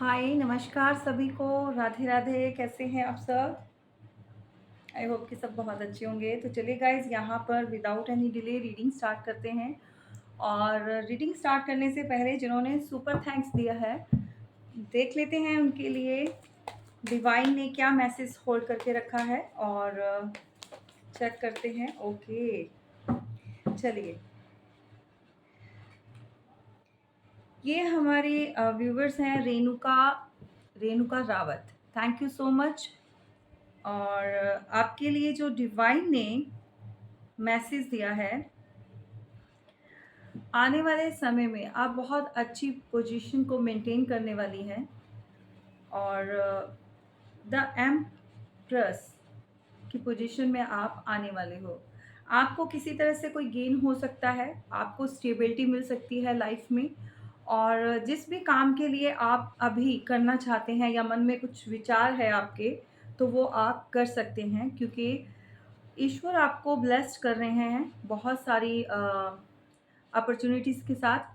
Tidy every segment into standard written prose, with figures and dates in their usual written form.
हाय, नमस्कार सभी को, राधे राधे। कैसे हैं आप सब? आई होप कि सब बहुत अच्छे होंगे। तो चलिए गाइज़, यहाँ पर without any delay reading start करते हैं। और रीडिंग स्टार्ट करने से पहले जिन्होंने सुपर थैंक्स दिया है, देख लेते हैं उनके लिए डिवाइन ने क्या मैसेज होल्ड करके रखा है और चेक करते हैं। ओके, चलिए। ये हमारे व्यूवर्स हैं, Renuka Renuka Rawat. Thank you so much. और आपके लिए जो डिवाइन ने मैसेज दिया है, आने वाले समय में आप बहुत अच्छी पोजीशन को मेंटेन करने वाली हैं। और द एम्प्रेस की पोजीशन में आप आने वाले हो। आपको किसी तरह से कोई गेन हो सकता है, आपको स्टेबिलिटी मिल सकती है लाइफ में। और जिस भी काम के लिए आप अभी करना चाहते हैं या मन में कुछ विचार है आपके, तो वो आप कर सकते हैं, क्योंकि ईश्वर आपको ब्लेस्ड कर रहे हैं बहुत सारी अपॉर्चुनिटीज़ के साथ।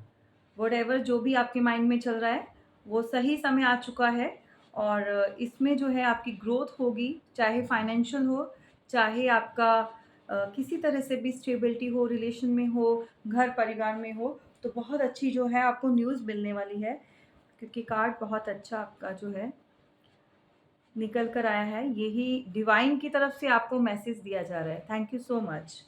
व्हाटएवर जो भी आपके माइंड में चल रहा है, वो सही समय आ चुका है। और इसमें जो है आपकी ग्रोथ होगी, चाहे फाइनेंशियल हो, चाहे आपका किसी तरह से भी स्टेबिलिटी हो, रिलेशन में हो, घर परिवार में हो। तो बहुत अच्छी जो है आपको न्यूज़ मिलने वाली है, क्योंकि कार्ड बहुत अच्छा आपका जो है निकल कर आया है। यही डिवाइन की तरफ से आपको मैसेज दिया जा रहा है। Thank you so much.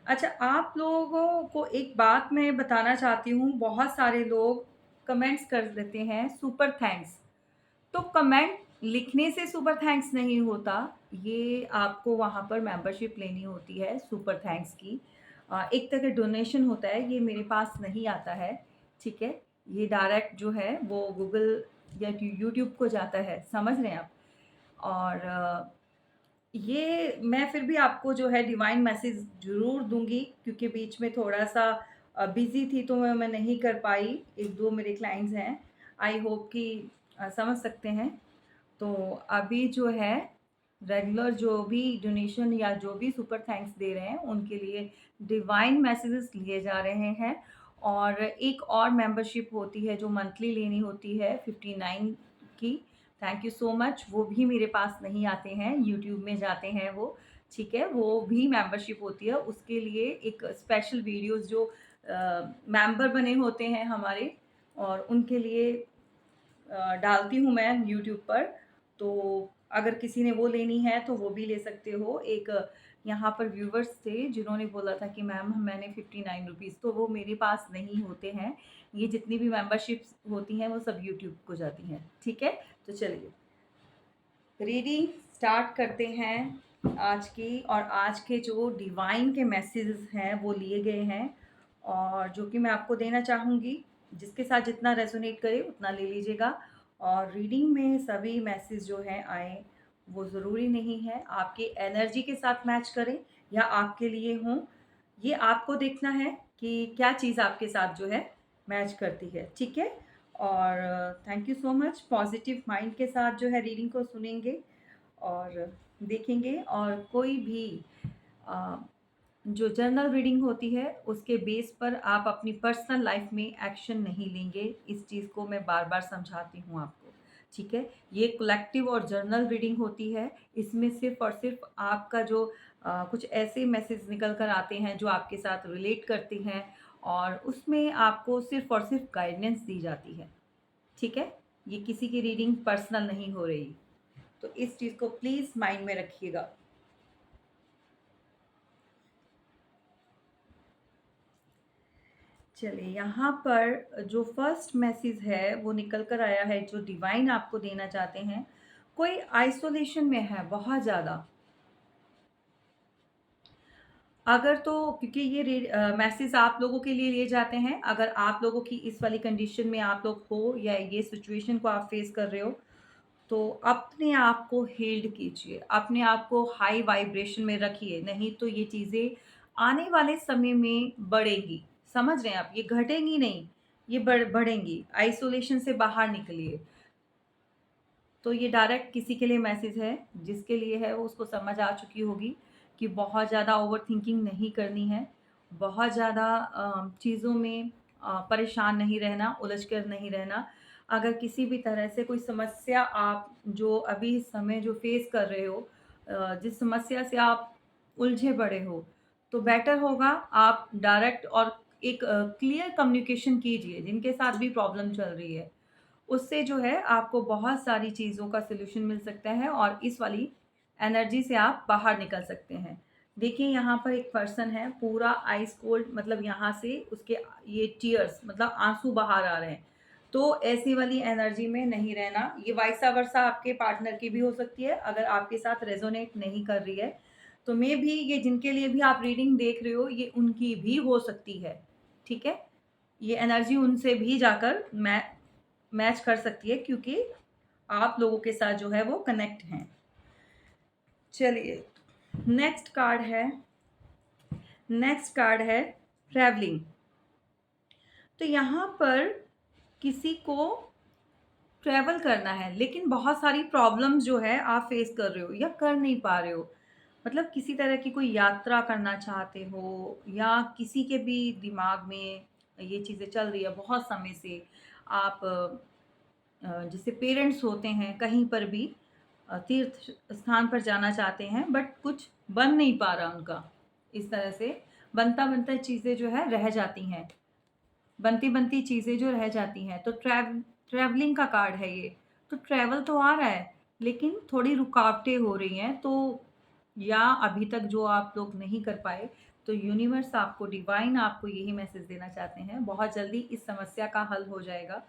अच्छा, आप लोगों को एक बात मैं बताना चाहती हूँ। बहुत सारे लोग कमेंट्स कर देते हैं सुपर थैंक्स। तो कमेंट लिखने से सुपर थैंक्स नहीं होता। ये आपको वहाँ पर मेंबरशिप लेनी होती है सुपर थैंक्स की। एक तरह का डोनेशन होता है, ये मेरे पास नहीं आता है, ठीक है? ये डायरेक्ट जो है वो गूगल या यूट्यूब को जाता है, समझ रहे हैं आप? और ये मैं फिर भी आपको जो है डिवाइन मैसेज ज़रूर दूँगी, क्योंकि बीच में थोड़ा-सा बिज़ी थी, तो मैं नहीं कर पाई। 1-2 मेरे क्लाइंट्स हैं। आई होप कि समझ सकते हैं। तो अभी जो है रेगुलर जो भी डोनेशन या जो भी सुपर थैंक्स दे रहे हैं, उनके लिए डिवाइन मैसेजेस लिए जा रहे हैं। और एक और मेंबरशिप होती है जो मंथली लेनी होती है 59 की। Thank you so much. वो भी मेरे पास नहीं आते हैं, यूट्यूब में जाते हैं वो, ठीक है? वो भी मेंबरशिप होती है। उसके लिए एक स्पेशल वीडियोज़ जो मेंबर बने होते हैं हमारे, और उनके लिए डालती हूँ मैं यूट्यूब पर। तो अगर किसी ने वो लेनी है तो वो भी ले सकते हो। एक यहाँ पर व्यूवर्स थे जिन्होंने बोला था कि मैम मैंने 59 रुपीज़, तो वो मेरे पास नहीं होते हैं। ये जितनी भी मेंबरशिप्स होती हैं वो सब यूट्यूब को जाती हैं, ठीक है? तो चलिए रीडिंग स्टार्ट करते हैं आज की। और आज के जो डिवाइन के मैसेजेस हैं वो लिए गए हैं, और जो कि मैं आपको देना चाहूँगी। जिसके साथ जितना रेजोनेट करे उतना ले लीजिएगा। और रीडिंग में सभी मैसेज जो हैं आए, वो ज़रूरी नहीं है आपकी एनर्जी के साथ मैच करें या आपके लिए हों। ये आपको देखना है कि क्या चीज़ आपके साथ जो है मैच करती है, ठीक है? और thank you so much. Positive mind के साथ जो है रीडिंग को सुनेंगे और देखेंगे। और कोई भी अ, जो जर्नल रीडिंग होती है उसके बेस पर आप अपनी पर्सनल लाइफ में एक्शन नहीं लेंगे। इस चीज़ को मैं बार-बार समझाती हूँ आपको, ठीक है? ये कलेक्टिव और जर्नल रीडिंग होती है। इसमें सिर्फ़ और सिर्फ़ आपका जो कुछ ऐसे मैसेज निकल कर आते हैं जो आपके साथ रिलेट करते हैं, और उसमें आपको सिर्फ़ और सिर्फ़ गाइडेंस दी जाती है, ठीक है? ये किसी की रीडिंग पर्सनल नहीं हो रही। तो इस चीज़ को प्लीज़ माइंड में रखिएगा। चलिए, यहाँ पर जो फर्स्ट मैसेज है वो निकल कर आया है, जो डिवाइन आपको देना चाहते हैं। कोई आइसोलेशन में है बहुत ज़्यादा। अगर तो क्योंकि ये मैसेज आप लोगों के लिए लिए जाते हैं, अगर आप लोगों की इस वाली कंडीशन में आप लोग हो या ये सिचुएशन को आप फेस कर रहे हो, तो अपने आप को हील्ड कीजिए, अपने आप को हाई वाइब्रेशन में रखिए, नहीं तो ये चीज़ें आने वाले समय में बढ़ेंगी। समझ रहे हैं आप? ये घटेंगी नहीं, ये बढ़ेंगी। आइसोलेशन से बाहर निकलिए। तो ये डायरेक्ट किसी के लिए मैसेज है, जिसके लिए है वो उसको समझ आ चुकी होगी कि बहुत ज़्यादा ओवरथिंकिंग नहीं करनी है। बहुत ज़्यादा चीज़ों में परेशान नहीं रहना, उलझ कर नहीं रहना। अगर किसी भी तरह से कोई समस्या आप जो अभी इस समय जो फ़ेस कर रहे हो, जिस समस्या से आप उलझे पड़े हो, तो बेटर होगा आप डायरेक्ट और एक क्लियर कम्युनिकेशन कीजिए, जिनके साथ भी प्रॉब्लम चल रही है। उससे जो है आपको बहुत सारी चीज़ों का सॉल्यूशन मिल सकता है और इस वाली एनर्जी से आप बाहर निकल सकते हैं। देखिए यहाँ पर एक पर्सन है पूरा आइस कोल्ड, मतलब यहाँ से उसके ये टीयर्स मतलब आँसू बाहर आ रहे हैं। तो ऐसी वाली एनर्जी में नहीं रहना। ये वाइसा वर्सा आपके पार्टनर की भी हो सकती है, अगर आपके साथ रेज़ोनेट नहीं कर रही है। तो मे बी ये जिनके लिए भी आप रीडिंग देख रहे हो, ये उनकी भी हो सकती है। ठीक है? ये एनर्जी उनसे भी जाकर मैच कर सकती है, क्योंकि आप लोगों के साथ जो है वो कनेक्ट हैं। चलिए, नेक्स्ट कार्ड है नेक्स्ट कार्ड है ट्रैवलिंग। तो यहाँ पर किसी को ट्रैवल करना है, लेकिन बहुत सारी प्रॉब्लम्स जो है आप फेस कर रहे हो या कर नहीं पा रहे हो। मतलब किसी तरह की कोई यात्रा करना चाहते हो, या किसी के भी दिमाग में ये चीज़ें चल रही है बहुत समय से। आप जैसे पेरेंट्स होते हैं कहीं पर भी तीर्थ स्थान पर जाना चाहते हैं, बट कुछ बन नहीं पा रहा उनका। इस तरह से बनता-बनता चीज़ें जो है रह जाती हैं। बनती-बनती चीज़ें जो रह जाती हैं, तो ट्रैवलिंग का कार्ड है ये। तो ट्रैवल तो आ रहा है, लेकिन थोड़ी रुकावटें हो रही हैं, तो या अभी तक जो आप लोग नहीं कर पाए, तो यूनिवर्स आपको, डिवाइन आपको यही मैसेज देना चाहते हैं, बहुत जल्दी इस समस्या का हल हो जाएगा।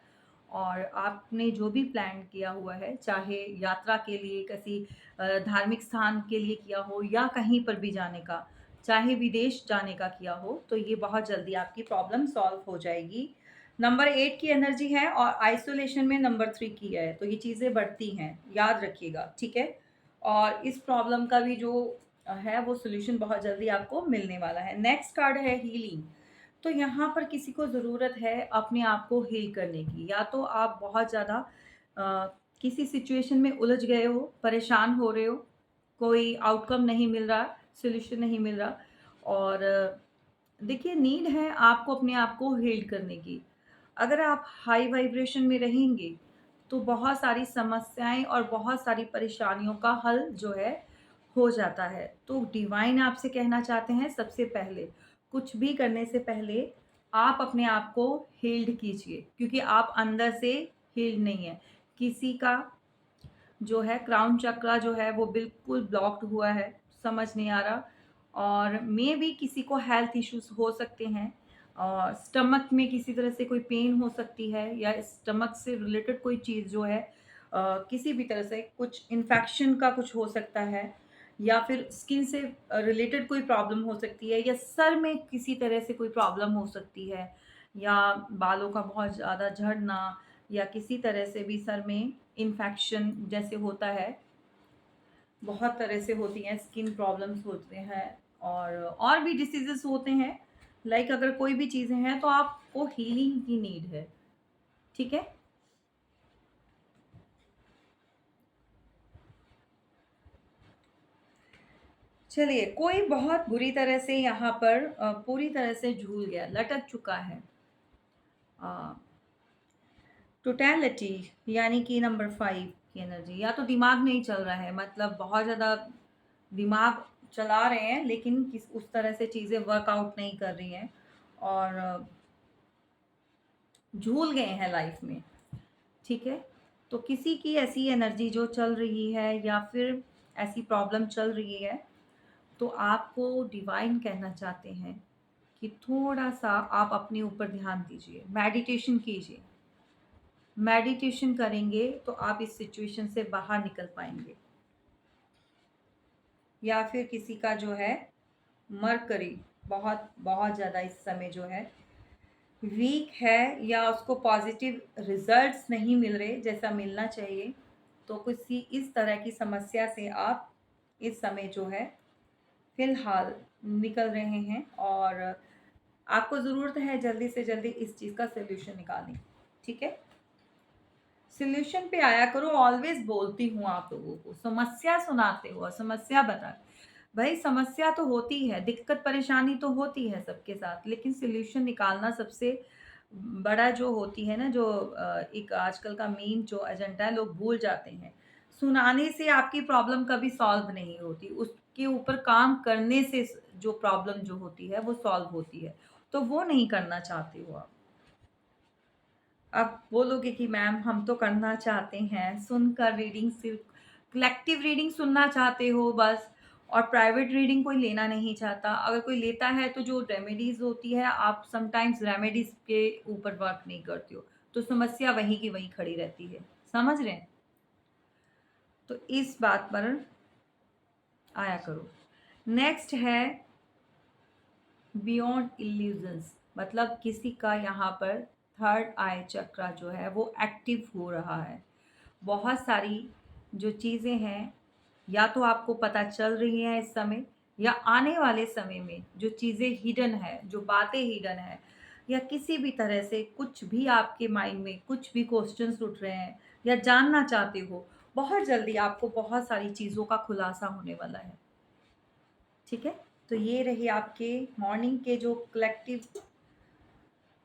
और आपने जो भी प्लान किया हुआ है, चाहे यात्रा के लिए, किसी धार्मिक स्थान के लिए किया हो, या कहीं पर भी जाने का, चाहे विदेश जाने का किया हो, तो ये बहुत जल्दी आपकी प्रॉब्लम सॉल्व हो जाएगी। नंबर 8 की एनर्जी है और आइसोलेशन में नंबर 3 की है, तो ये चीज़ें बढ़ती हैं, याद रखिएगा, ठीक है? और इस प्रॉब्लम का भी जो है वो सॉल्यूशन बहुत जल्दी आपको मिलने वाला है। नेक्स्ट कार्ड है हीलिंग। तो यहाँ पर किसी को ज़रूरत है अपने आप को हील करने की, या तो आप बहुत ज़्यादा किसी सिचुएशन में उलझ गए हो, परेशान हो रहे हो, कोई आउटकम नहीं मिल रहा, सॉल्यूशन नहीं मिल रहा, और देखिए नीड है आपको अपने आप को हील करने की। अगर आप हाई वाइब्रेशन में रहेंगे, तो बहुत सारी समस्याएँ और बहुत सारी परेशानियों का हल जो है हो जाता है। तो डिवाइन आपसे कहना चाहते हैं, सबसे पहले कुछ भी करने से पहले आप अपने आप को हील्ड कीजिए, क्योंकि आप अंदर से हील्ड नहीं है। किसी का जो है क्राउन चक्रा जो है वो बिल्कुल ब्लॉक्ड हुआ है, समझ नहीं आ रहा, और मे बी किसी को हेल्थ इश्यूज़ हो सकते हैं, और स्टमक में किसी तरह से कोई पेन हो सकती है, या स्टमक से रिलेटेड कोई चीज़ जो है किसी भी तरह से कुछ इन्फेक्शन का कुछ हो सकता है, या फिर स्किन से रिलेटेड कोई प्रॉब्लम हो सकती है, या सर में किसी तरह से कोई प्रॉब्लम हो सकती है, या बालों का बहुत ज़्यादा झड़ना, या किसी तरह से भी सर में इन्फेक्शन जैसे होता है, बहुत तरह से होती हैं, स्किन प्रॉब्लम्स होते हैं, और भी डिसीज़ेज़ होते हैं। लाइक अगर कोई भी चीज़ें हैं, तो आपको हीलिंग की नीड है, ठीक है? चलिए, कोई बहुत बुरी तरह से यहाँ पर पूरी तरह से झूल गया, लटक चुका है। अ, टोटैलिटी यानी कि नंबर 5 की एनर्जी, या तो दिमाग नहीं चल रहा है, मतलब बहुत ज़्यादा दिमाग चला रहे हैं, लेकिन किस उस तरह से चीज़ें वर्कआउट नहीं कर रही हैं, और झूल गए हैं लाइफ में, ठीक है? तो किसी की ऐसी एनर्जी जो चल रही है, या फिर ऐसी प्रॉब्लम चल रही है, तो आपको डिवाइन कहना चाहते हैं कि थोड़ा-सा आप अपने ऊपर ध्यान दीजिए, मेडिटेशन कीजिए। मेडिटेशन करेंगे तो आप इस सिचुएशन से बाहर निकल पाएँगे। या फिर किसी का जो है मरकरी बहुत बहुत ज़्यादा इस समय जो है वीक है, या उसको पॉजिटिव रिजल्ट्स नहीं मिल रहे जैसा मिलना चाहिए, तो किसी इस तरह की समस्या से आप इस समय जो है फिलहाल निकल रहे हैं, और आपको ज़रूरत है जल्दी से जल्दी इस चीज़ का सॉल्यूशन निकालने की, ठीक है? सॉल्यूशन पे आया करो, ऑलवेज बोलती हूँ आप लोगों को, समस्या सुनाते हो और समस्या बता, भाई समस्या तो होती है, दिक्कत परेशानी तो होती है सबके साथ, लेकिन सॉल्यूशन निकालना सबसे बड़ा जो होती है ना, जो एक आजकल का मेन जो एजेंडा है, लोग भूल जाते हैं। सुनाने से आपकी प्रॉब्लम कभी सॉल्व नहीं होती, उसके ऊपर काम करने से जो प्रॉब्लम जो होती है वो सॉल्व होती है। तो वो नहीं करना चाहते हो आप। अब बोलोगे कि मैम हम तो करना चाहते हैं, सुनकर रीडिंग सिर्फ कलेक्टिव रीडिंग सुनना चाहते हो बस, और प्राइवेट रीडिंग कोई लेना नहीं चाहता। अगर कोई लेता है तो जो रेमेडीज़ होती है, आप समटाइम्स रेमेडीज़ के ऊपर वर्क नहीं करते हो, तो समस्या वहीं की वहीं खड़ी रहती है। समझ रहे हैं? तो इस बात पर आया करो। नेक्स्ट है बियॉन्ड इल्यूजन्स, मतलब किसी का यहाँ पर थर्ड आई चक्रा जो है वो एक्टिव हो रहा है। बहुत सारी जो चीज़ें हैं, या तो आपको पता चल रही हैं इस समय, या आने वाले समय में जो चीज़ें हिडन है, जो बातें हिडन है, या किसी भी तरह से कुछ भी आपके माइंड में कुछ भी क्वेश्चंस उठ रहे हैं या जानना चाहते हो, बहुत जल्दी आपको बहुत सारी चीज़ों का खुलासा होने वाला है। ठीक है? तो ये रही आपके मॉर्निंग के जो कलेक्टिव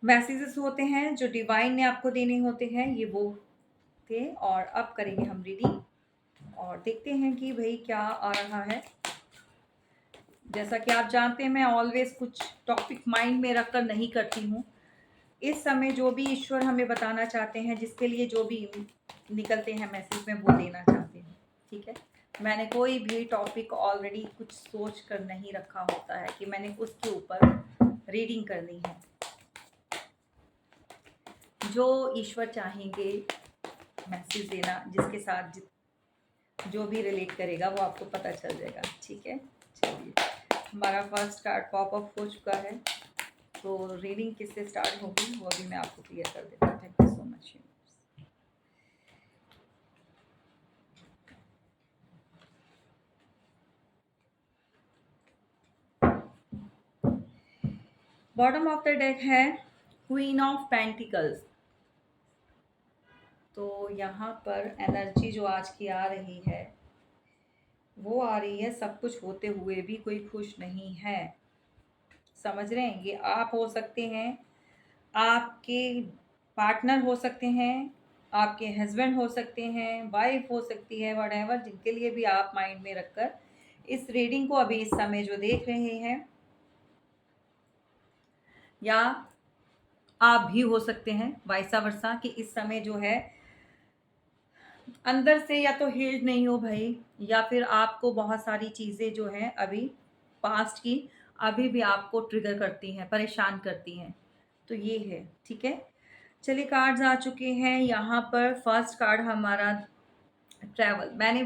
मैसेजेस होते हैं, जो डिवाइन ने आपको देने होते हैं, ये वो थे। और अब करेंगे हम रीडिंग और देखते हैं कि भाई क्या आ रहा है। जैसा कि आप जानते हैं, मैं ऑलवेज कुछ टॉपिक माइंड में रखकर नहीं करती हूँ। इस समय जो भी ईश्वर हमें बताना चाहते हैं, जिसके लिए जो भी निकलते हैं मैसेज में, वो देना चाहते हैं। ठीक है? मैंने कोई भी टॉपिक ऑलरेडी कुछ सोच कर नहीं रखा होता है कि मैंने उसके ऊपर रीडिंग करनी है। जो ईश्वर चाहेंगे मैसेज देना, जिसके साथ जो भी रिलेट करेगा वो आपको पता चल जाएगा। ठीक है? चलिए, हमारा फर्स्ट कार्ड पॉप अप हो चुका है, तो रीडिंग किससे स्टार्ट होगी वो भी मैं आपको क्लियर कर देता हूँ। Thank you so much. Bottom of the deck है क्वीन ऑफ पेंटिकल्स। तो यहाँ पर एनर्जी जो आज की आ रही है वो आ रही है, सब कुछ होते हुए भी कोई खुश नहीं है। समझ रहे हैं? ये आप हो सकते हैं, आपके पार्टनर हो सकते हैं, आपके हस्बैंड हो सकते हैं, वाइफ हो सकती है, व्हाटएवर, जिनके लिए भी आप माइंड में रखकर इस रीडिंग को अभी इस समय जो देख रहे हैं, या आप भी हो सकते हैं वाइसा वर्सा, कि इस समय जो है अंदर से या तो हील्ड नहीं हो भाई, या फिर आपको बहुत सारी चीज़ें जो हैं अभी पास्ट की अभी भी आपको ट्रिगर करती हैं, परेशान करती हैं। तो ये है। ठीक है? चलिए, कार्ड्स आ चुके हैं यहाँ पर। फर्स्ट कार्ड हमारा ट्रैवल। मैंने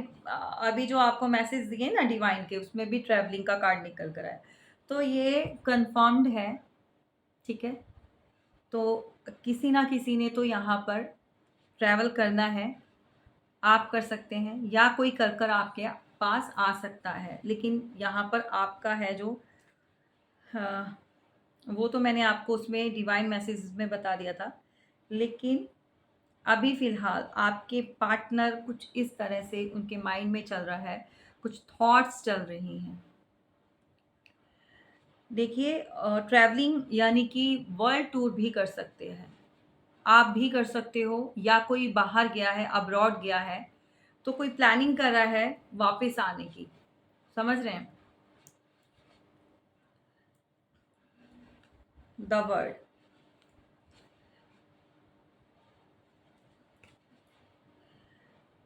अभी जो आपको मैसेज दिए ना डिवाइन के, उसमें भी ट्रैवलिंग का कार्ड निकल कर आया, तो ये कंफर्म्ड है। ठीक है? तो किसी ना किसी ने तो यहाँ पर ट्रैवल करना है। आप कर सकते हैं या कोई कर कर आपके पास आ सकता है, लेकिन यहाँ पर आपका है जो, हाँ, वो तो मैंने आपको उसमें डिवाइन मैसेज में बता दिया था। लेकिन अभी फ़िलहाल आपके पार्टनर कुछ इस तरह से उनके माइंड में चल रहा है, कुछ थॉट्स चल रही हैं। देखिए, ट्रैवलिंग यानी कि वर्ल्ड टूर भी कर सकते हैं, आप भी कर सकते हो, या कोई बाहर गया है, अब्रॉड गया है, तो कोई प्लानिंग कर रहा है वापस आने की। समझ रहे हैं? The word.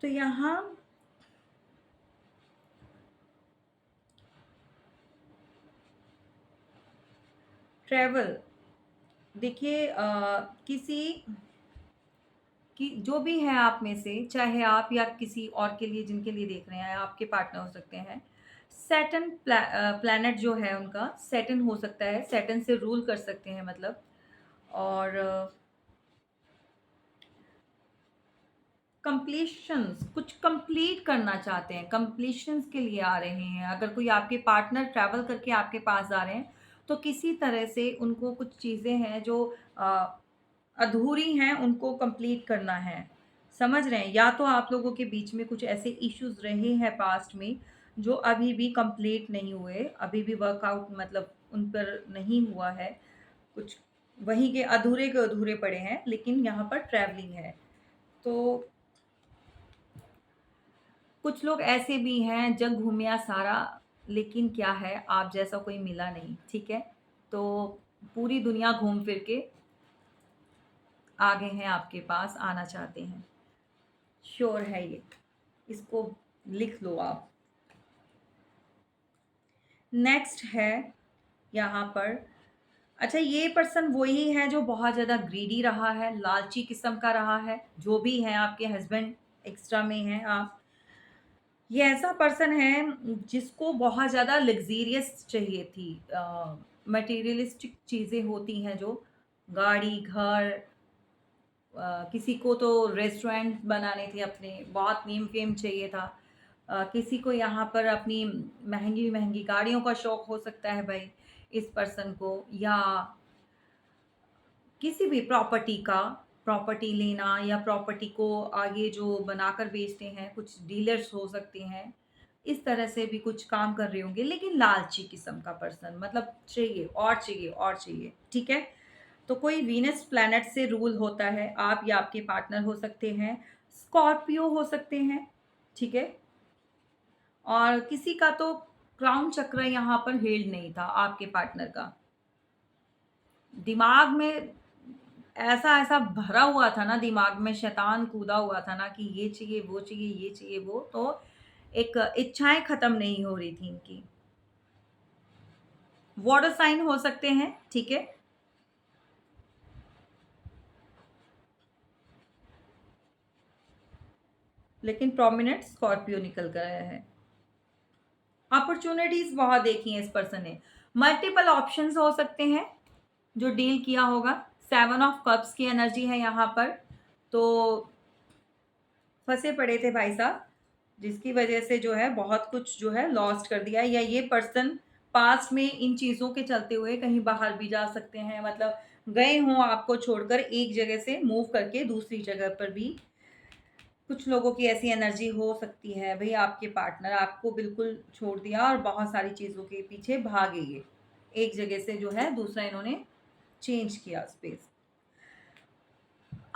तो यहाँ ट्रैवल, देखिए, किसी कि जो भी है आप में से, चाहे आप या किसी और के लिए, जिनके लिए देख रहे हैं, आपके पार्टनर हो सकते हैं। सैटर्न प्लैनेट जो है उनका सैटर्न हो सकता है, सैटर्न से रूल कर सकते हैं मतलब। और कंप्लीशंस, कुछ कंप्लीट करना चाहते हैं, कंप्लीशंस के लिए आ रहे हैं। अगर कोई आपके पार्टनर ट्रैवल करके आपके पास आ रहे हैं, तो किसी तरह से उनको कुछ चीज़ें हैं जो अधूरी हैं, उनको कंप्लीट करना है। समझ रहे हैं? या तो आप लोगों के बीच में कुछ ऐसे इश्यूज रहे हैं पास्ट में, जो अभी भी कंप्लीट नहीं हुए, अभी भी वर्कआउट मतलब उन पर नहीं हुआ है। कुछ वहीं के अधूरे पड़े हैं, लेकिन यहाँ पर ट्रैवलिंग है। तो कुछ लोग ऐसे भी हैं, जग घूमिया सारा, लेकिन क्या है, आप जैसा कोई मिला नहीं, ठीक है? तो पूरी दुनिया घूम फिर के आ गए हैं आपके पास, आना चाहते हैं। श्योर है ये, इसको लिख लो आप। नेक्स्ट है यहाँ पर, अच्छा ये पर्सन वही है जो बहुत ज़्यादा ग्रीडी रहा है, लालची किस्म का रहा है, जो भी है आपके हस्बैंड एक्स्ट्रा में हैं आप। ये ऐसा पर्सन है जिसको बहुत ज़्यादा लग्ज़रियस चाहिए थी, मटेरियलिस्टिक चीज़ें होती हैं जो गाड़ी, घर, किसी को तो रेस्टोरेंट बनाने थे अपने, बहुत नेम-फेम चाहिए था। किसी को यहाँ पर अपनी महँगी-महँगी गाड़ियों का शौक हो सकता है भाई इस पर्सन को, या किसी भी प्रॉपर्टी लेना, या प्रॉपर्टी को आगे जो बनाकर बेचते हैं, कुछ डीलर्स हो सकते हैं। इस तरह से भी कुछ काम कर रहे होंगे, लेकिन लालची किस्म का पर्सन, मतलब चाहिए और चाहिए और चाहिए, ठीक है? तो कोई वीनस प्लैनेट से रूल होता है, आप या आपके पार्टनर हो सकते हैं, स्कॉर्पियो हो सकते हैं, ठीक है? और किसी का तो क्राउन चक्र यहाँ पर हील्ड नहीं था आपके पार्टनर का। दिमाग में ऐसा-ऐसा भरा हुआ था ना, दिमाग में शैतान कूदा हुआ था ना कि ये चाहिए, वो चाहिए, ये चाहिए, वो, तो एक इच्छाएँ खत्म नहीं हो रही थी इनकी। वाटर साइन हो सकते हैं, ठीक है? लेकिन प्रोमिनेंट स्कॉर्पियो निकल कर आया है। अपॉर्च्युनिटीज़ बहुत देखी हैं इस पर्सन ने। मल्टीपल ऑप्शंस हो सकते हैं, जो डील किया होगा। 7 ऑफ कप्स की एनर्जी है यहाँ पर। तो फँसे पड़े थे भाई साहब, जिसकी वजह से जो है बहुत कुछ जो है लॉस्ट कर दिया, या ये पर्सन पास्ट में इन चीज़ों के चलते हुए कहीं बाहर भी जा सकते हैं, मतलब गए हों आपको छोड़कर एक जगह से मूव करके दूसरी जगह पर भी। कुछ लोगों की ऐसी एनर्जी हो सकती है भई, आपके पार्टनर आपको बिल्कुल छोड़ दिया और बहुत सारी चीज़ों के पीछे भागे ये। एक जगह से जो है दूसरा इन्होंने चेंज किया स्पेस।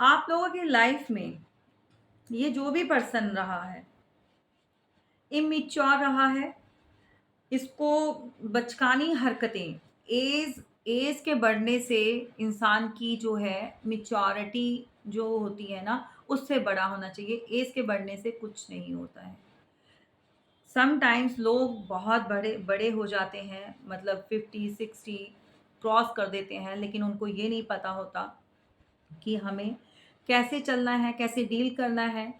आप लोगों की लाइफ में ये जो भी पर्सन रहा है, इमैच्योर रहा है, इसको बचकानी हरकतें, एज एज के बढ़ने से इंसान की जो है मैच्योरिटी जो होती है ना, उससे बड़ा होना चाहिए। एज के बढ़ने से कुछ नहीं होता है। समटाइम्स लोग बहुत बड़े बड़े हो जाते हैं, मतलब 50-60 क्रॉस कर देते हैं, लेकिन उनको ये नहीं पता होता कि हमें कैसे चलना है, कैसे डील करना है,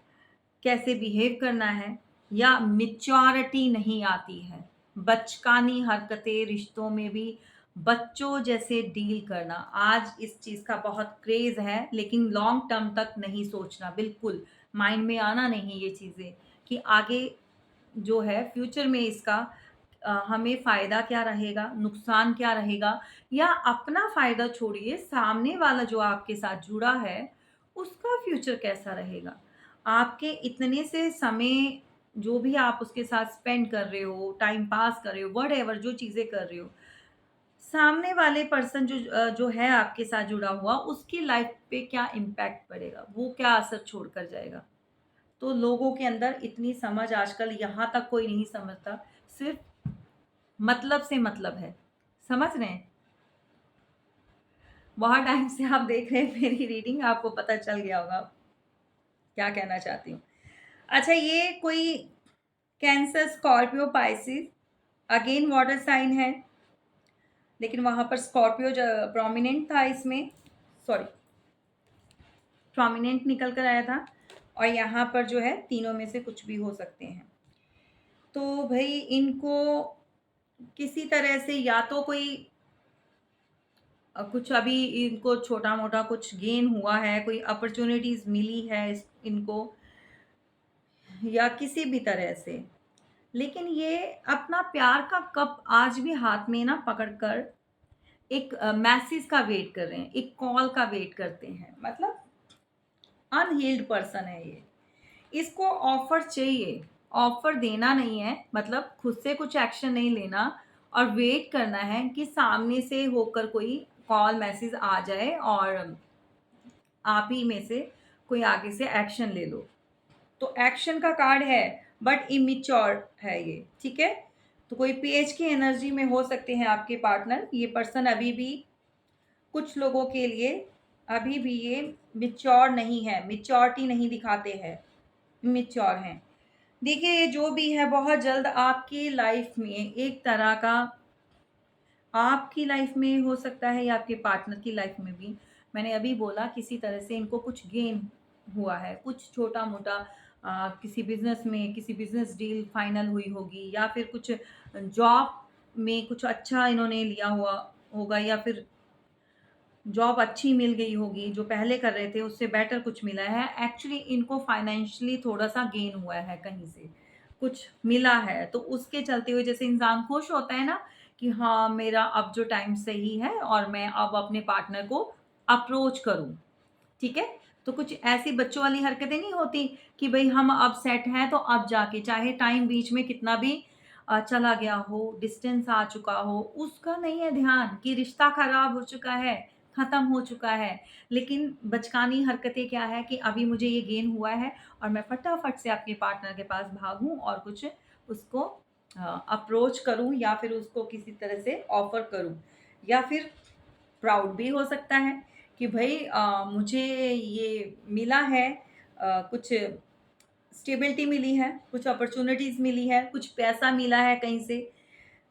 कैसे बिहेव करना है, या मैच्योरिटी नहीं आती है। बचकानी हरकतें रिश्तों में भी बच्चों जैसे डील करना, आज इस चीज़ का बहुत क्रेज़ है, लेकिन लॉन्ग टर्म तक नहीं सोचना, बिल्कुल माइंड में आना नहीं ये चीज़ें कि आगे जो है फ्यूचर में इसका हमें फ़ायदा क्या रहेगा, नुकसान क्या रहेगा, या अपना फ़ायदा छोड़िए, सामने वाला जो आपके साथ जुड़ा है, उसका फ्यूचर कैसा रहेगा। आपके इतने से समय जो भी आप उसके साथ स्पेंड कर रहे हो, टाइम पास कर रहे हो, व्हाटएवर जो चीज़ें कर रहे हो, सामने वाले पर्सन जो है आपके साथ जुड़ा हुआ, उसकी लाइफ़ पे क्या इम्पैक्ट पड़ेगा, वो क्या असर छोड़ कर जाएगा। तो लोगों के अंदर इतनी समझ आजकल यहाँ तक कोई नहीं समझता, सिर्फ़ मतलब से मतलब है। समझ रहे हैं? बहुत टाइम से आप देख रहे हैं मेरी रीडिंग, आपको पता चल गया होगा क्या कहना चाहती हूँ। अच्छा, ये कोई Cancer, Scorpio, Pisces, again water sign है, लेकिन वहाँ पर स्कॉर्पियो प्रोमिनेंट था इसमें, सॉरी, प्रोमिनेंट निकल कर आया था, और यहाँ पर जो है तीनों में से कुछ भी हो सकते हैं। तो भई इनको किसी तरह से या तो कोई कुछ अभी इनको छोटा-मोटा कुछ गेन हुआ है, कोई अपॉर्च्युनिटीज़ मिली है इनको, या किसी भी तरह से। लेकिन ये अपना प्यार का कप आज भी हाथ में ना पकड़ कर एक मैसेज का वेट कर रहे हैं, एक कॉल का वेट करते हैं। मतलब अनहील्ड पर्सन है ये। इसको ऑफ़र चाहिए, ऑफ़र देना नहीं है, मतलब खुद से कुछ एक्शन नहीं लेना और वेट करना है कि सामने से होकर कोई कॉल, मैसेज आ जाए और आप ही में से कोई आगे से एक्शन ले लो। तो एक्शन का कार्ड है बट इमैच्योर है ये, ठीक है? तो कोई पेज की एनर्जी में हो सकते हैं आपके पार्टनर। ये पर्सन अभी भी कुछ लोगों के लिए अभी भी ये मैच्योर नहीं है, मैच्योरिटी नहीं दिखाते हैं, इमैच्योर हैं। देखिए, ये जो भी है बहुत जल्द आपकी लाइफ में एक तरह का, आपकी लाइफ में हो सकता है या आपके पार्टनर की लाइफ में भी, मैंने अभी बोला किसी तरह से इनको कुछ गेन हुआ है, कुछ छोटा-मोटा किसी बिज़नेस में किसी बिज़नेस डील फाइनल हुई होगी या फिर कुछ जॉब में कुछ अच्छा इन्होंने लिया हुआ होगा या फिर जॉब अच्छी मिल गई होगी, जो पहले कर रहे थे उससे बेटर कुछ मिला है। एक्चुअली इनको फाइनेंशियली थोड़ा-सा गेन हुआ है कहीं से, कुछ मिला है। तो उसके चलते हुए जैसे इंसान खुश होता है ना कि हाँ, मेरा अब जो टाइम सही है और मैं अब अपने पार्टनर को अप्रोच करूँ, ठीक है? तो कुछ ऐसी बच्चों वाली हरकतें नहीं होती कि भई हम अब सेट हैं तो अब जाके चाहे टाइम बीच में कितना भी चला गया हो, डिस्टेंस आ चुका हो, उसका नहीं है ध्यान कि रिश्ता खराब हो चुका है, खत्म हो चुका है। लेकिन बचकानी हरकतें क्या है कि अभी मुझे ये गेन हुआ है और मैं फटाफट से अपने पार्टनर के पास भागूँ और कुछ उसको अप्रोच करूँ या फिर उसको किसी तरह से ऑफ़र करूँ या फिर प्राउड भी हो सकता है कि भई मुझे ये मिला है, कुछ स्टेबिलिटी मिली है, कुछ अपॉर्च्युनिटीज़ मिली है, कुछ पैसा मिला है कहीं से।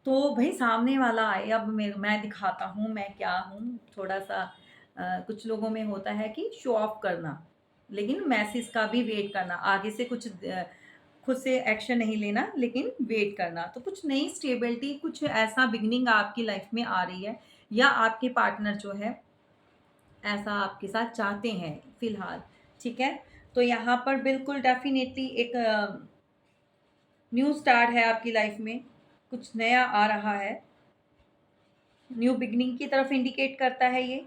तो भई सामने वाला आए, अब मैं दिखाता हूँ मैं क्या हूँ, थोड़ा-सा कुछ लोगों में होता है कि शो ऑफ करना, लेकिन मैसेज का भी वेट करना, आगे से कुछ खुद से एक्शन नहीं लेना लेकिन वेट करना। तो कुछ नई स्टेबिलिटी, कुछ ऐसा बिगिनिंग आपकी लाइफ़ में आ रही है या आपके पार्टनर जो है ऐसा आपके साथ चाहते हैं फ़िलहाल, ठीक है? तो यहाँ पर बिल्कुल डेफ़िनेटली एक न्यू स्टार्ट है आपकी लाइफ़ में, कुछ नया आ रहा है, न्यू बिगिनिंग की तरफ इंडिकेट करता है ये।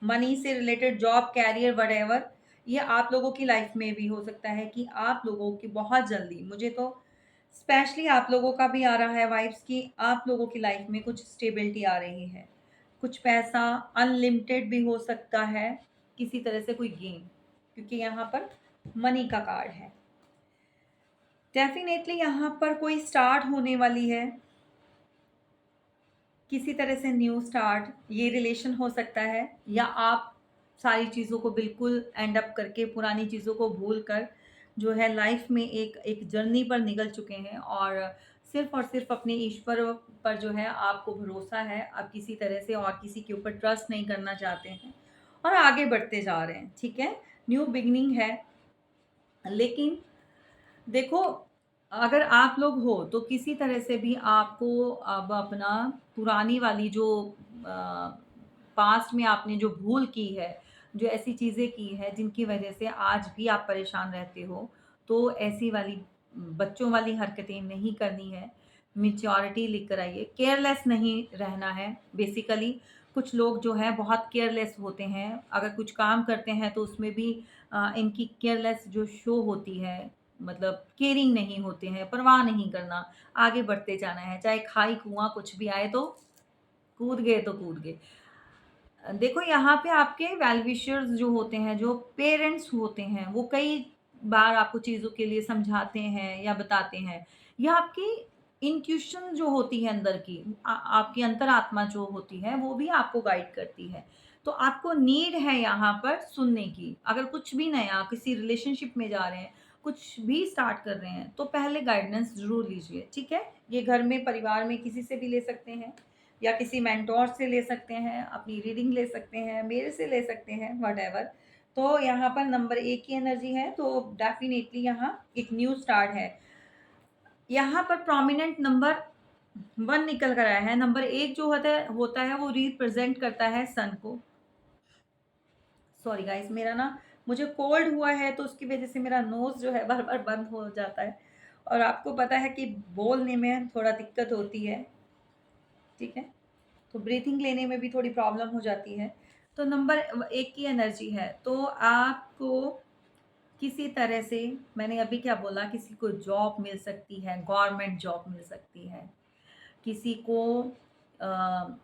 मनी से रिलेटेड जॉब, कैरियर, व्हाटएवर, ये आप लोगों की लाइफ़ में भी हो सकता है कि आप लोगों की बहुत जल्दी, मुझे तो स्पेशली आप लोगों का भी आ रहा है वाइब्स कि आप लोगों की लाइफ़ में कुछ स्टेबिलिटी आ रही है। कुछ पैसा अनलिमिटेड भी हो सकता है, किसी तरह से कोई गेन, क्योंकि यहाँ पर मनी का कार्ड है। डेफ़िनेटली यहाँ पर कोई स्टार्ट होने वाली है, किसी तरह से न्यू स्टार्ट, ये रिलेशन हो सकता है या आप सारी चीज़ों को बिल्कुल एंड अप करके पुरानी चीज़ों को भूल कर जो है लाइफ में एक एक जर्नी पर निकल चुके हैं और सिर्फ़ और सिर्फ़ अपने ईश्वर पर जो है आपको भरोसा है, आप किसी तरह से और किसी के ऊपर ट्रस्ट नहीं करना चाहते हैं और आगे बढ़ते जा रहे हैं, ठीक है? न्यू बिगिनिंग है, लेकिन देखो, अगर आप लोग हो तो किसी तरह से भी आपको अब अपना पुरानी वाली जो पास्ट में आपने जो भूल की है, जो ऐसी चीज़ें की हैं जिनकी वजह से आज भी आप परेशान रहते हो, तो ऐसी वाली बच्चों वाली हरकतें नहीं करनी है। मैच्योरिटी लेकर आइए, केयरलेस नहीं रहना है बेसिकली। कुछ लोग जो हैं बहुत केयरलेस होते हैं, अगर कुछ काम करते हैं तो उसमें भी इनकी केयरलेस जो शो होती है, मतलब केयरिंग नहीं होते हैं, परवाह नहीं करना, आगे बढ़ते जाना है, चाहे खाई कुआँ कुछ भी आए तो कूद गए तो कूद गए। देखो यहाँ पे आपके वेल विशर्स जो होते हैं, जो पेरेंट्स होते हैं, वो कई बार आपको चीज़ों के लिए समझाते हैं या बताते हैं या आपकी इंट्यूशन जो होती है अंदर की, आपकी अंतरात्मा जो होती है, वो भी आपको गाइड करती है। तो आपको नीड है यहाँ पर सुनने की। अगर कुछ भी नया किसी रिलेशनशिप में जा रहे हैं, कुछ भी स्टार्ट कर रहे हैं, तो पहले गाइडेंस ज़रूर लीजिए, ठीक है? ये घर में, परिवार में किसी से भी ले सकते हैं या किसी मेंटोर से ले सकते हैं, अपनी रीडिंग ले सकते हैं, मेरे से ले सकते हैं, व्हाटएवर। तो यहाँ पर नंबर 1 की एनर्जी है, तो डेफ़िनेटली यहाँ एक न्यू स्टार्ट है। यहाँ पर प्रोमिनेंट नंबर 1 निकल कर आया है। नंबर 1 जो होता है वो रिप्रेज़ेंट करता है सन को। सॉरी गाइज़, मेरा ना, मुझे कोल्ड हुआ है तो उसकी वज़ह से मेरा नोज़ जो है बार-बार बंद हो जाता है और आपको पता है कि बोलने में थोड़ा दिक्कत होती है, ठीक है? तो ब्रीथिंग लेने में भी थोड़ी प्रॉब्लम हो जाती है। तो नंबर 1 की एनर्जी है, तो आपको किसी तरह से, मैंने अभी क्या बोला, किसी को जॉब मिल सकती है, गवर्नमेंट जॉब मिल सकती है, किसी को अ,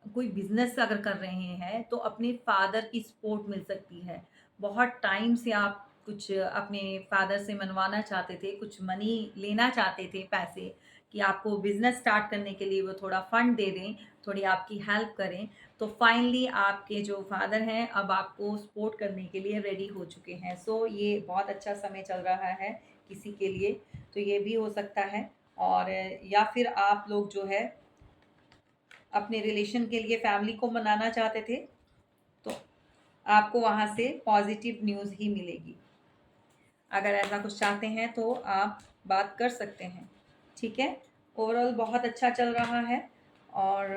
कोई बिजनेस अगर कर रहे हैं तो अपने फादर की सपोर्ट मिल सकती है। बहुत टाइम से आप कुछ अपने फादर से मनवाना चाहते थे, कुछ मनी लेना चाहते थे, पैसे, कि आपको बिजनेस स्टार्ट करने के लिए वो थोड़ा फंड दे दें, थोड़ी आपकी हेल्प करें। तो फाइनली आपके जो फादर हैं अब आपको सपोर्ट करने के लिए रेडी हो चुके हैं। सो ये बहुत अच्छा समय चल रहा है किसी के लिए, तो ये भी हो सकता है। और या फिर आप लोग जो है अपने रिलेशन के लिए फैमिली को मनाना चाहते थे, तो आपको वहाँ से पॉजिटिव न्यूज़ ही मिलेगी। अगर ऐसा कुछ चाहते हैं तो आप बात कर सकते हैं, ठीक है। ओवरऑल बहुत अच्छा चल रहा है। और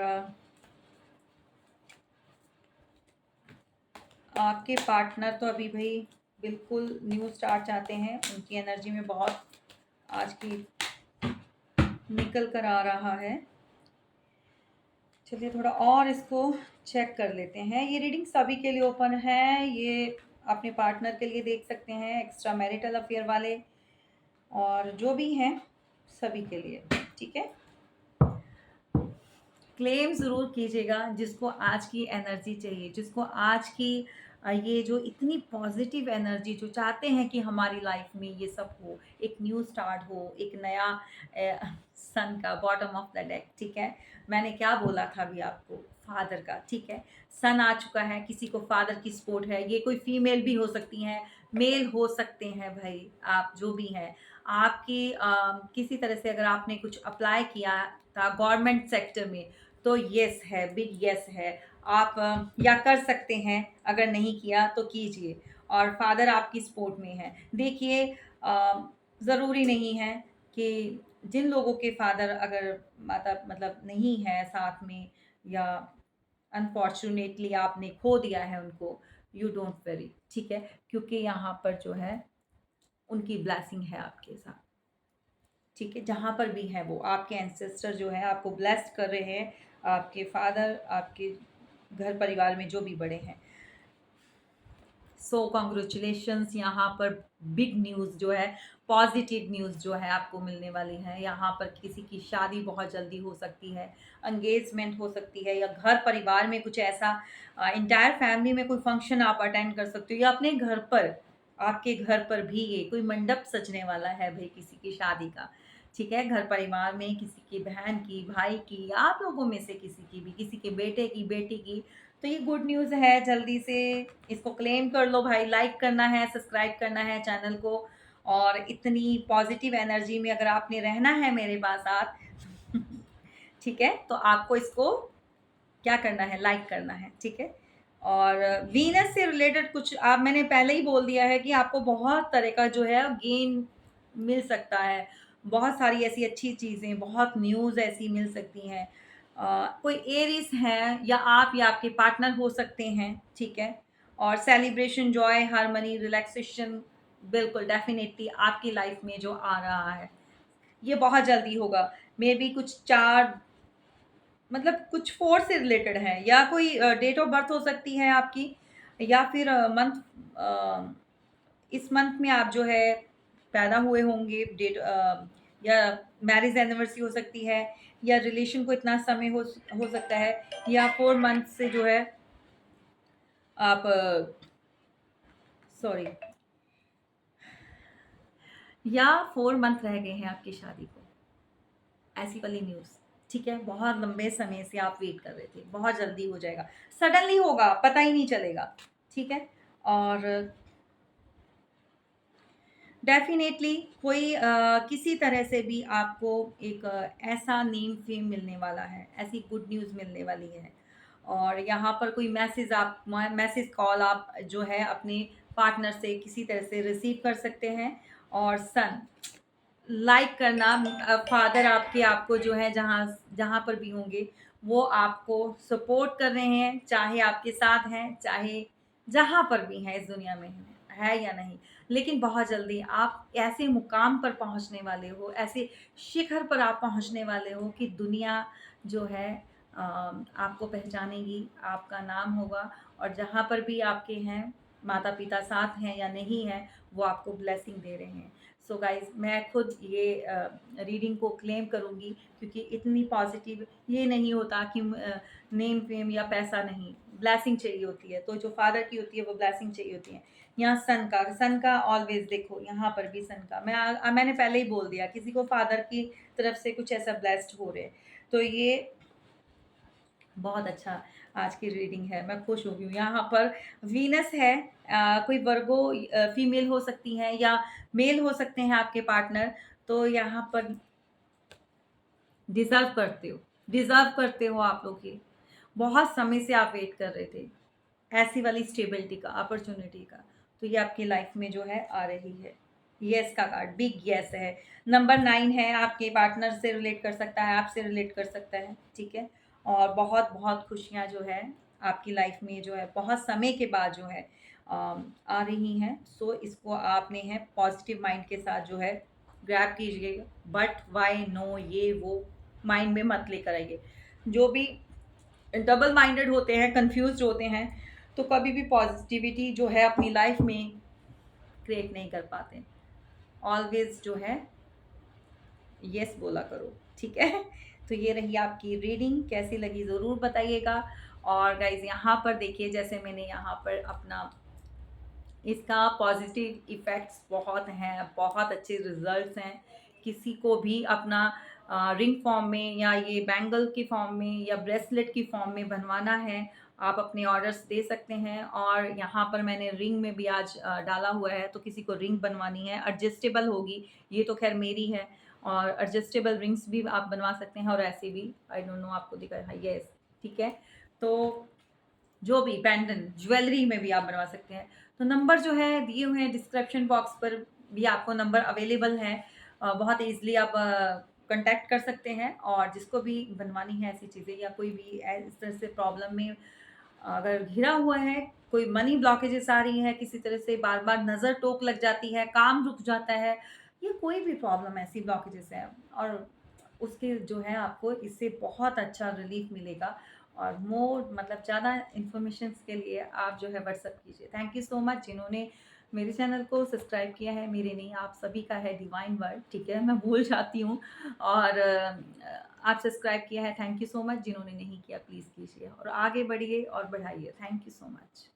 आपके पार्टनर तो अभी भाई बिल्कुल न्यू स्टार्ट चाहते हैं, उनकी एनर्जी में बहुत आज की निकल कर आ रहा है। चलिए थोड़ा और इसको चेक कर लेते हैं। ये रीडिंग सभी के लिए ओपन है, ये अपने पार्टनर के लिए देख सकते हैं, एक्स्ट्रा मैरिटल अफेयर वाले और जो भी हैं सभी के लिए, ठीक है। क्लेम ज़रूर कीजिएगा जिसको आज की एनर्जी चाहिए, जिसको आज की ये जो इतनी पॉजिटिव एनर्जी, जो चाहते हैं कि हमारी लाइफ में ये सब हो, एक न्यू स्टार्ट हो, एक नया सन का बॉटम ऑफ द डेक, ठीक है। मैंने क्या बोला था अभी आपको, फादर का, ठीक है। सन आ चुका है, किसी को फादर की सपोर्ट है, ये कोई फीमेल भी हो सकती हैं, मेल हो सकते हैं भाई, आप जो भी हैं। आपकी किसी तरह से अगर आपने कुछ अप्लाई किया था गवर्नमेंट सेक्टर में, तो येस है, बिग येस है। आप या कर सकते हैं, अगर नहीं किया तो कीजिए। और फादर आपकी सपोर्ट में है। देखिए ज़रूरी नहीं है कि जिन लोगों के फादर अगर माता मतलब नहीं है साथ में, या अनफॉर्चुनेटली आपने खो दिया है उनको, यू डोंट वरी, ठीक है। क्योंकि यहाँ पर जो है उनकी ब्लेसिंग है आपके साथ, ठीक है। जहाँ पर भी है वो आपके एंसेस्टर जो है आपको ब्लेस्ड कर रहे हैं, आपके फादर, आपके घर परिवार में जो भी बड़े हैं। सो कॉन्ग्रेचुलेशंस, यहाँ पर बिग न्यूज़ जो है, पॉजिटिव न्यूज़ जो है आपको मिलने वाली है। यहाँ पर किसी की शादी बहुत जल्दी हो सकती है, एंगेजमेंट हो सकती है, या घर परिवार में कुछ ऐसा इंटायर फैमिली में कोई फंक्शन आप अटेंड कर सकते हो, या अपने घर पर, आपके घर पर भी ये कोई मंडप सजने वाला है भाई किसी की शादी का, ठीक है। घर परिवार में किसी की बहन की, भाई की, आप लोगों में से किसी की भी, किसी के बेटे की, बेटी की, तो ये गुड न्यूज़ है। जल्दी से इसको क्लेम कर लो भाई, लाइक करना है, सब्सक्राइब करना है चैनल को। और इतनी पॉजिटिव एनर्जी में अगर आपने रहना है मेरे पास साथ ठीक है, तो आपको इसको क्या करना है, लाइक करना है, ठीक है। और वीनस से रिलेटेड कुछ आप, मैंने पहले ही बोल दिया है कि आपको बहुत तरह का जो है गेन मिल सकता है, बहुत सारी ऐसी अच्छी चीज़ें, बहुत न्यूज़ ऐसी मिल सकती हैं। कोई एरिस हैं, या आपके पार्टनर हो सकते हैं, ठीक है। और सेलिब्रेशन, जॉय, हार्मनी, रिलैक्सेशन, बिल्कुल डेफिनेटली आपकी लाइफ में जो आ रहा है ये बहुत जल्दी होगा। मे बी कुछ 4, मतलब कुछ 4 से रिलेटेड है, या कोई डेट ऑफ बर्थ हो सकती है आपकी, या फिर मंथ, इस मंथ में आप जो है पैदा हुए होंगे, या मैरिज एनिवर्सरी हो सकती है, या रिलेशन को इतना समय हो सकता है, या 4 मंथ से जो है आप, सॉरी, या 4 मंथ रह गए हैं आपकी शादी को, ऐसी वाली न्यूज़, ठीक है। बहुत लंबे समय से आप वेट कर रहे थे, बहुत जल्दी हो जाएगा, सडनली होगा, पता ही नहीं चलेगा, ठीक है। और डेफ़िनेटली कोई किसी तरह से भी आपको एक ऐसा नेम फेम मिलने वाला है, ऐसी गुड न्यूज़ मिलने वाली है। और यहाँ पर कोई मैसेज कॉल आप जो है अपने पार्टनर से किसी तरह से रिसीव कर सकते हैं। और सन, लाइक करना, फादर आपके आपको जो है जहाँ जहाँ पर भी होंगे वो आपको सपोर्ट कर रहे हैं, चाहे आपके साथ हैं, चाहे जहाँ पर भी हैं इस दुनिया में है या नहीं। लेकिन बहुत जल्दी आप ऐसे मुकाम पर पहुँचने वाले हो, ऐसे शिखर पर आप पहुँचने वाले हो कि दुनिया जो है आपको पहचानेगी, आपका नाम होगा। और जहाँ पर भी आपके हैं, माता-पिता साथ हैं या नहीं हैं, वो आपको ब्लेसिंग दे रहे हैं। सो गाइज़, मैं खुद ये रीडिंग को क्लेम करूँगी, क्योंकि इतनी पॉज़िटिव ये नहीं होता कि नेम फेम या पैसा नहीं, ब्लेसिंग चाहिए होती है। तो जो फादर की होती है वो ब्लेसिंग चाहिए होती है। यहाँ सन का ऑलवेज़ देखो, यहाँ पर भी सन का मैंने पहले ही बोल दिया, किसी को फादर की तरफ से कुछ ऐसा ब्लेस्ड हो रहे हैं। तो ये बहुत अच्छा आज की रीडिंग है, मैं खुश हो गई हूँ। यहाँ पर वीनस है, कोई वर्गो फीमेल हो सकती हैं या मेल हो सकते हैं आपके पार्टनर। तो यहाँ पर डिज़र्व करते हो आप लोग ये। बहुत समय से आप वेट कर रहे थे, ऐसी वाली स्टेबिलिटी का, अपॉर्च्युनिटी का। तो ये आपकी लाइफ में जो है आ रही है। येस का कार्ड, बिग येस है। नंबर 9 है, आपके पार्टनर से रिलेट कर सकता है, आपसे रिलेट कर सकता है, ठीक है? और बहुत-बहुत खुशियाँ जो है आपकी लाइफ में जो है बहुत समय के बाद जो है आ रही हैं। सो इसको आपने है पॉजिटिव माइंड के साथ जो है ग्रैब कीजिए। बट, व्हाई, नो, ये वो माइंड में मत लेकर आइए। जो भी डबल माइंडेड होते हैं, कंफ्यूज्ड होते हैं, तो कभी भी पॉजिटिविटी जो है अपनी लाइफ में क्रिएट नहीं कर पाते। ऑलवेज जो है यस बोला करो, ठीक है? तो ये रही आपकी रीडिंग, कैसी लगी ज़रूर बताइएगा। और गाइज़ यहाँ पर देखिए, जैसे मैंने यहाँ पर अपना इसका पॉजिटिव इफ़ेक्ट्स बहुत हैं, बहुत अच्छे रिज़ल्ट्स हैं। किसी को भी अपना रिंग फॉर्म में या ये बैंगल के फॉर्म में या ब्रेसलेट की फॉर्म में बनवाना है, आप अपने ऑर्डर्स दे सकते हैं। और यहाँ पर मैंने रिंग में भी आज डाला हुआ है, तो किसी को रिंग बनवानी है, एडजस्टेबल होगी, ये तो ख़ैर मेरी है। और एडजस्टेबल रिंग्स भी आप बनवा सकते हैं और ऐसे भी, आई डोंट नो आपको दिखा है, येस, ठीक है? तो जो भी पेंडेंट ज्वेलरी में भी आप बनवा सकते हैं। तो नंबर जो है दिए हुए हैं डिस्क्रिप्शन बॉक्स पर, भी आपको नंबर अवेलेबल है। बहुत ईज़िली आप कॉन्टैक्ट कर सकते हैं। और जिसको भी बनवानी है ऐसी चीज़ें या कोई भी इस तरह से प्रॉब्लम में अगर घिरा हुआ है, कोई मनी ब्लॉकेजेस आ रही है, किसी तरह से बार-बार नज़र टोक लग जाती है, काम रुक जाता है, या कोई भी प्रॉब्लम ऐसी ब्लॉकेजेस है, और उसके जो है आपको इससे बहुत अच्छा रिलीफ मिलेगा। और मोर मतलब ज़्यादा इन्फॉर्मेशंस के लिए आप जो है व्हाट्सएप कीजिए। थैंक यू सो मच जिन्होंने मेरे चैनल को सब्सक्राइब किया है, मेरे नहीं आप सभी का है डिवाइन वर्ड, ठीक है? मैं भूल जाती हूँ। और आप सब्सक्राइब किया है, थैंक यू सो मच। जिन्होंने नहीं किया प्लीज़ कीजिए और आगे बढ़िए और बढ़ाइए। Thank you so much.